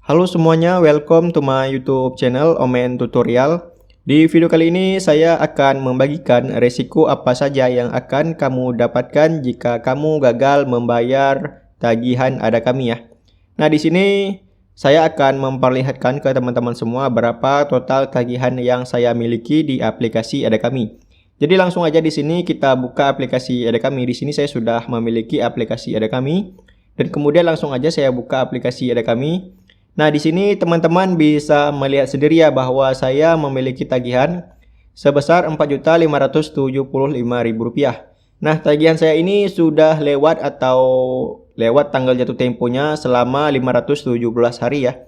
Halo semuanya, welcome to my YouTube channel Omen Tutorial. Di video kali ini saya akan membagikan resiko apa saja yang akan kamu dapatkan jika kamu gagal membayar tagihan Ada Kami ya. Nah, di sini saya akan memperlihatkan ke teman-teman semua berapa total tagihan yang saya miliki di aplikasi Ada Kami. Jadi langsung aja di sini kita buka aplikasi Ada Kami. Di sini saya sudah memiliki aplikasi Ada Kami dan kemudian langsung aja saya buka aplikasi Ada Kami. Nah, di sini teman-teman bisa melihat sendiri ya bahwa saya memiliki tagihan sebesar Rp4.575.000. Nah, tagihan saya ini sudah lewat atau lewat tanggal jatuh temponya selama 517 hari ya.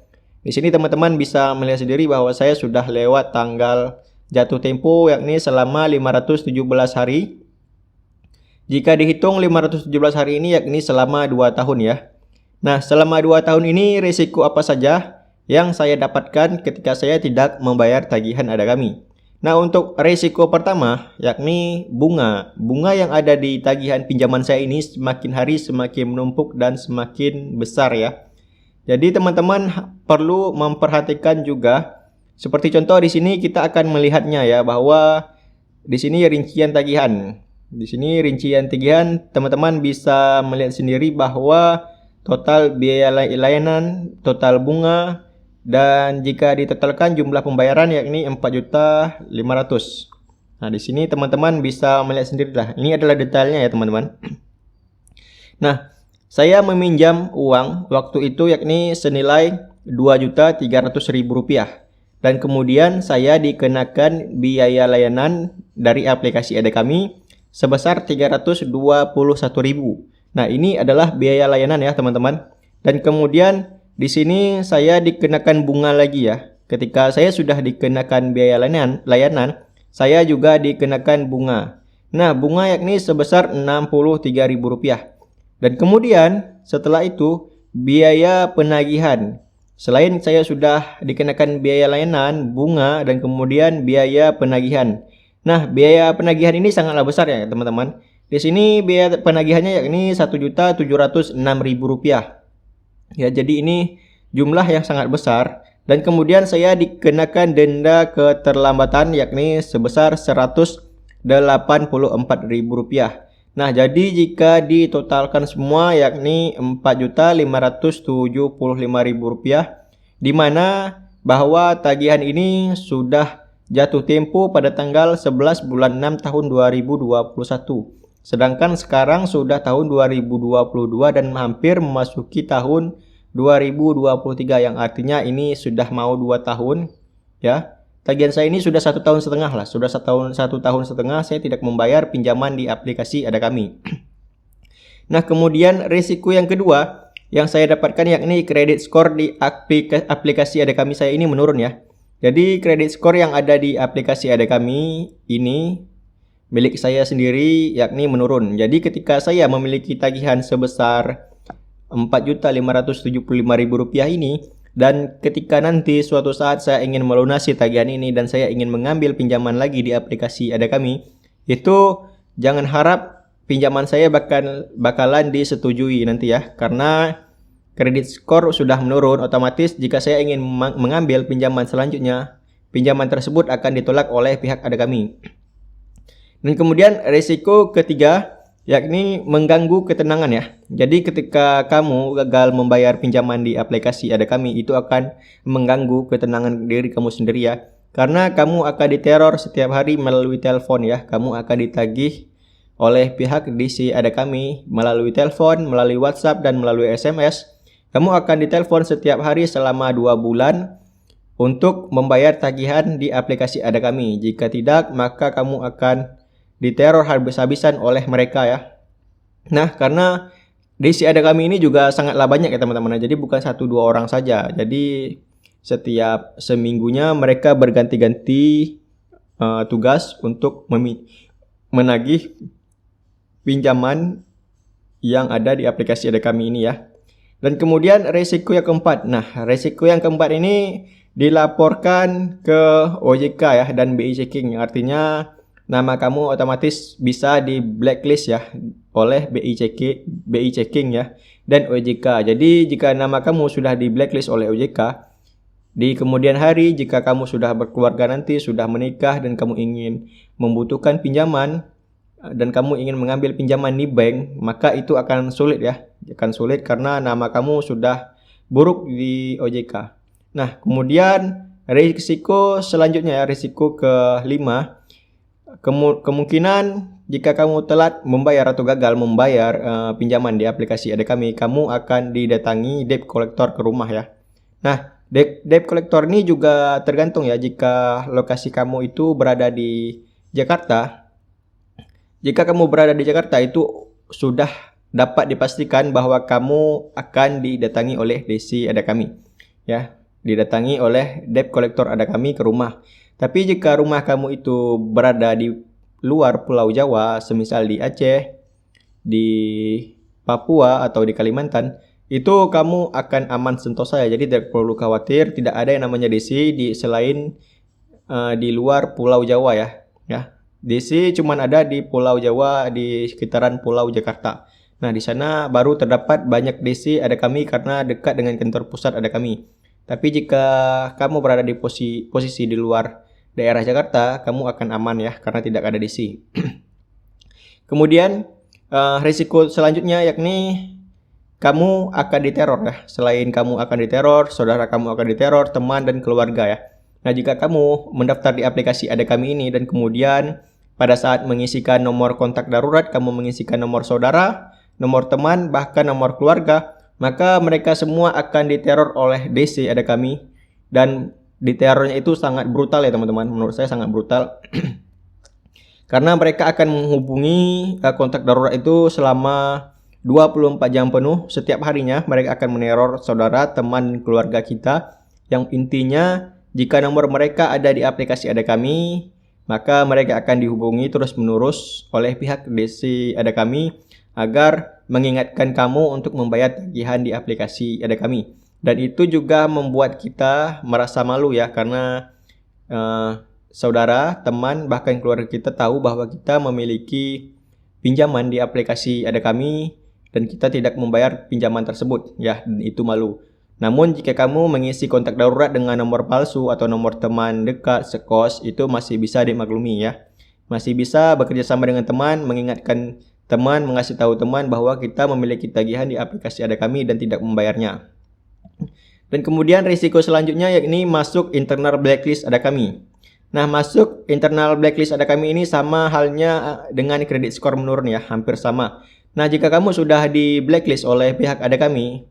Di sini teman-teman bisa melihat sendiri bahwa saya sudah lewat tanggal jatuh tempo yakni selama 517 hari. Jika dihitung 517 hari ini yakni selama 2 tahun ya. Nah, selama 2 tahun ini risiko apa saja yang saya dapatkan ketika saya tidak membayar tagihan Ada Kami? Nah, untuk risiko pertama yakni bunga. Bunga yang ada di tagihan pinjaman saya ini semakin hari semakin menumpuk dan semakin besar ya. Jadi teman-teman perlu memperhatikan juga. Seperti contoh di sini kita akan melihatnya ya bahwa di sini rincian tagihan. Di sini rincian tagihan teman-teman bisa melihat sendiri bahwa total biaya layanan, total bunga, dan jika ditotalkan jumlah pembayaran yakni 4.500.000. Nah, di sini teman-teman bisa melihat sendiri lah. Ini adalah detailnya ya teman-teman. Nah, saya meminjam uang waktu itu yakni senilai Rp2.300.000. Dan kemudian saya dikenakan biaya layanan dari aplikasi Ada Kami sebesar Rp321.000. Nah, ini adalah biaya layanan ya, teman-teman. Dan kemudian di sini saya dikenakan bunga lagi ya. Ketika saya sudah dikenakan biaya layanan, saya juga dikenakan bunga. Nah, bunga yakni sebesar Rp63.000. Dan kemudian setelah itu biaya penagihan. Selain saya sudah dikenakan biaya layanan, bunga, dan kemudian biaya penagihan. Nah, biaya penagihan ini sangatlah besar ya, teman-teman. Di sini biaya penagihannya yakni Rp1.706.000. Ya, jadi ini jumlah yang sangat besar. Dan kemudian saya dikenakan denda keterlambatan yakni sebesar Rp184.000. Nah, jadi jika ditotalkan semua yakni Rp4.575.000, di mana bahwa tagihan ini sudah jatuh tempo pada tanggal 11 bulan 6 tahun 2021. Sedangkan sekarang sudah tahun 2022 dan hampir memasuki tahun 2023 yang artinya ini sudah mau 2 tahun ya. Tagihan saya ini sudah 1,5 tahun lah. Sudah 1,5 tahun saya tidak membayar pinjaman di aplikasi Ada Kami. Nah, kemudian risiko yang kedua yang saya dapatkan yakni kredit skor di aplikasi Ada Kami saya ini menurun ya. Jadi kredit skor yang ada di aplikasi Ada Kami ini milik saya sendiri yakni menurun. Jadi ketika saya memiliki tagihan sebesar Rp4.575.000 ini, dan ketika nanti suatu saat saya ingin melunasi tagihan ini dan saya ingin mengambil pinjaman lagi di aplikasi Ada Kami, itu jangan harap pinjaman saya bakalan disetujui nanti ya, karena kredit skor sudah menurun. Otomatis jika saya ingin mengambil pinjaman selanjutnya, pinjaman tersebut akan ditolak oleh pihak Ada Kami. Dan kemudian risiko ketiga yakni mengganggu ketenangan ya. Jadi ketika kamu gagal membayar pinjaman di aplikasi Ada Kami, itu akan mengganggu ketenangan diri kamu sendiri ya. Karena kamu akan diteror setiap hari melalui telepon ya. Kamu akan ditagih oleh pihak di si Ada Kami melalui telepon, melalui WhatsApp, dan melalui SMS. Kamu akan ditelepon setiap hari selama 2 bulan untuk membayar tagihan di aplikasi Ada Kami. Jika tidak, maka kamu akan diteror habis-habisan oleh mereka ya. Nah, karena di si Ada Kami ini juga sangatlah banyak ya teman-teman. Jadi bukan 1-2 orang saja. Jadi setiap seminggunya mereka berganti-ganti tugas untuk menagih pinjaman yang ada di aplikasi Ada Kami ini ya. Dan kemudian resiko yang keempat. Nah, resiko yang keempat ini dilaporkan ke OJK ya dan BI Checking. Artinya nama kamu otomatis bisa di blacklist ya oleh BI Checking ya dan OJK. Jadi jika nama kamu sudah di blacklist oleh OJK, di kemudian hari jika kamu sudah berkeluarga nanti, sudah menikah dan kamu ingin membutuhkan pinjaman dan kamu ingin mengambil pinjaman di bank, maka itu akan sulit ya. Akan sulit karena nama kamu sudah buruk di OJK. Nah, kemudian risiko selanjutnya ya, risiko kelima, kemungkinan jika kamu telat membayar atau gagal membayar pinjaman di aplikasi Ada Kami, kamu akan didatangi debt collector ke rumah ya. Nah, debt collector ini juga tergantung ya, jika lokasi kamu itu berada di Jakarta. Jika kamu berada di Jakarta itu sudah dapat dipastikan bahwa kamu akan didatangi oleh DC Ada Kami ya, didatangi oleh debt collector Ada Kami ke rumah. Tapi jika rumah kamu itu berada di luar Pulau Jawa, semisal di Aceh, di Papua atau di Kalimantan, itu kamu akan aman sentosa ya. Jadi tidak perlu khawatir, tidak ada yang namanya DC selain di luar Pulau Jawa ya. DC cuma ada di Pulau Jawa, di sekitaran Pulau Jakarta. Nah, di sana baru terdapat banyak DC Ada Kami karena dekat dengan kantor pusat Ada Kami. Tapi jika kamu berada di posisi di luar daerah Jakarta, kamu akan aman ya karena tidak ada DC. Kemudian risiko selanjutnya yakni kamu akan diteror ya. Selain kamu akan diteror, saudara kamu akan diteror, teman dan keluarga ya. Nah, jika kamu mendaftar di aplikasi Ada Kami ini dan kemudian pada saat mengisikan nomor kontak darurat, kamu mengisikan nomor saudara, nomor teman, bahkan nomor keluarga, maka mereka semua akan diteror oleh DC Ada Kami. Dan diterornya itu sangat brutal ya teman-teman. Menurut saya sangat brutal. Karena mereka akan menghubungi kontak darurat itu selama 24 jam penuh setiap harinya. Mereka akan meneror saudara, teman, keluarga kita. Yang intinya jika nomor mereka ada di aplikasi Ada Kami, maka mereka akan dihubungi terus-menerus oleh pihak DC Ada Kami agar mengingatkan kamu untuk membayar tagihan di aplikasi Ada Kami. Dan itu juga membuat kita merasa malu ya, karena saudara, teman, bahkan keluarga kita tahu bahwa kita memiliki pinjaman di aplikasi Ada Kami dan kita tidak membayar pinjaman tersebut ya, dan itu malu. Namun jika kamu mengisi kontak darurat dengan nomor palsu atau nomor teman dekat sekos, itu masih bisa dimaklumi ya. Masih bisa bekerja sama dengan teman, mengingatkan teman, mengasih tahu teman bahwa kita memiliki tagihan di aplikasi Ada Kami dan tidak membayarnya. Dan kemudian risiko selanjutnya yakni masuk internal blacklist Ada Kami. Nah, masuk internal blacklist Ada Kami ini sama halnya dengan kredit skor menurun ya, hampir sama. Nah, jika kamu sudah di blacklist oleh pihak Ada Kami,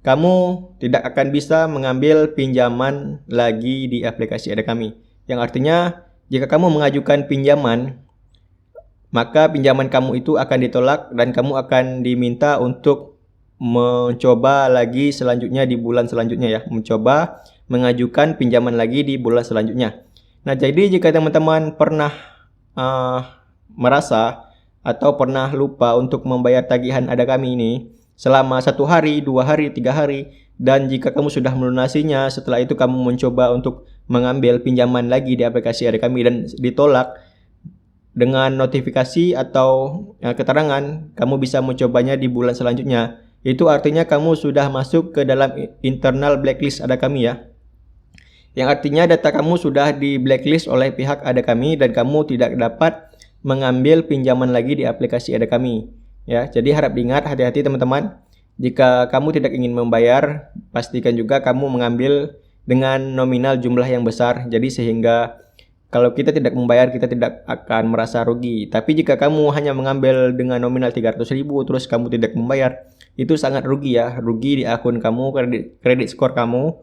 kamu tidak akan bisa mengambil pinjaman lagi di aplikasi Ada Kami. Yang artinya jika kamu mengajukan pinjaman, maka pinjaman kamu itu akan ditolak dan kamu akan diminta untuk mencoba lagi selanjutnya di bulan selanjutnya ya, mencoba mengajukan pinjaman lagi di bulan selanjutnya. Nah, jadi jika teman-teman pernah merasa atau pernah lupa untuk membayar tagihan Ada Kami ini selama 1 hari, 2 hari, 3 hari, dan jika kamu sudah melunasinya, setelah itu kamu mencoba untuk mengambil pinjaman lagi di aplikasi Ada Kami dan ditolak dengan notifikasi atau keterangan, kamu bisa mencobanya di bulan selanjutnya. Itu artinya kamu sudah masuk ke dalam internal blacklist Ada Kami ya. Yang artinya data kamu sudah di blacklist oleh pihak Ada Kami dan kamu tidak dapat mengambil pinjaman lagi di aplikasi Ada Kami. Ya, jadi harap diingat, hati-hati teman-teman. Jika kamu tidak ingin membayar, pastikan juga kamu mengambil dengan nominal jumlah yang besar. Jadi sehingga kalau kita tidak membayar, kita tidak akan merasa rugi. Tapi jika kamu hanya mengambil dengan nominal 300.000 terus kamu tidak membayar, itu sangat rugi ya. Rugi di akun kamu, kredit skor kamu.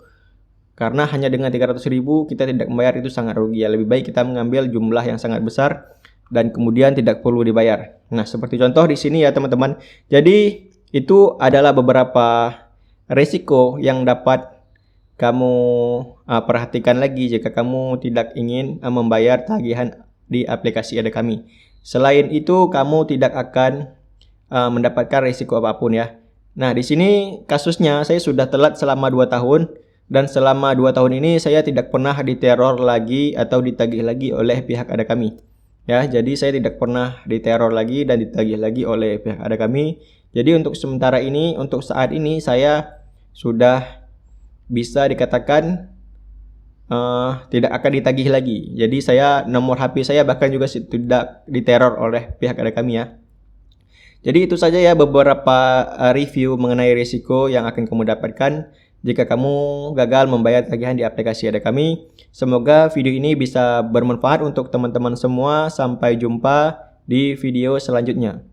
Karena hanya dengan 300.000 kita tidak membayar, itu sangat rugi ya. Lebih baik kita mengambil jumlah yang sangat besar dan kemudian tidak perlu dibayar. Nah, seperti contoh di sini ya teman-teman. Jadi itu adalah beberapa risiko yang dapat kamu perhatikan lagi jika kamu tidak ingin membayar tagihan di aplikasi Ada Kami. Selain itu, kamu tidak akan mendapatkan risiko apapun ya. Nah, di sini kasusnya saya sudah telat selama 2 tahun dan selama 2 tahun ini saya tidak pernah diteror lagi atau ditagih lagi oleh pihak Ada Kami. Ya, jadi saya tidak pernah diteror lagi dan ditagih lagi oleh pihak ada kami. Jadi untuk sementara ini, untuk saat ini saya sudah bisa dikatakan tidak akan ditagih lagi. Jadi nomor HP saya bahkan juga tidak diteror oleh pihak ada kami ya. Jadi itu saja ya beberapa review mengenai risiko yang akan kamu dapatkan jika kamu gagal membayar tagihan di aplikasi ada kami. Semoga video ini bisa bermanfaat untuk teman-teman semua. Sampai jumpa di video selanjutnya.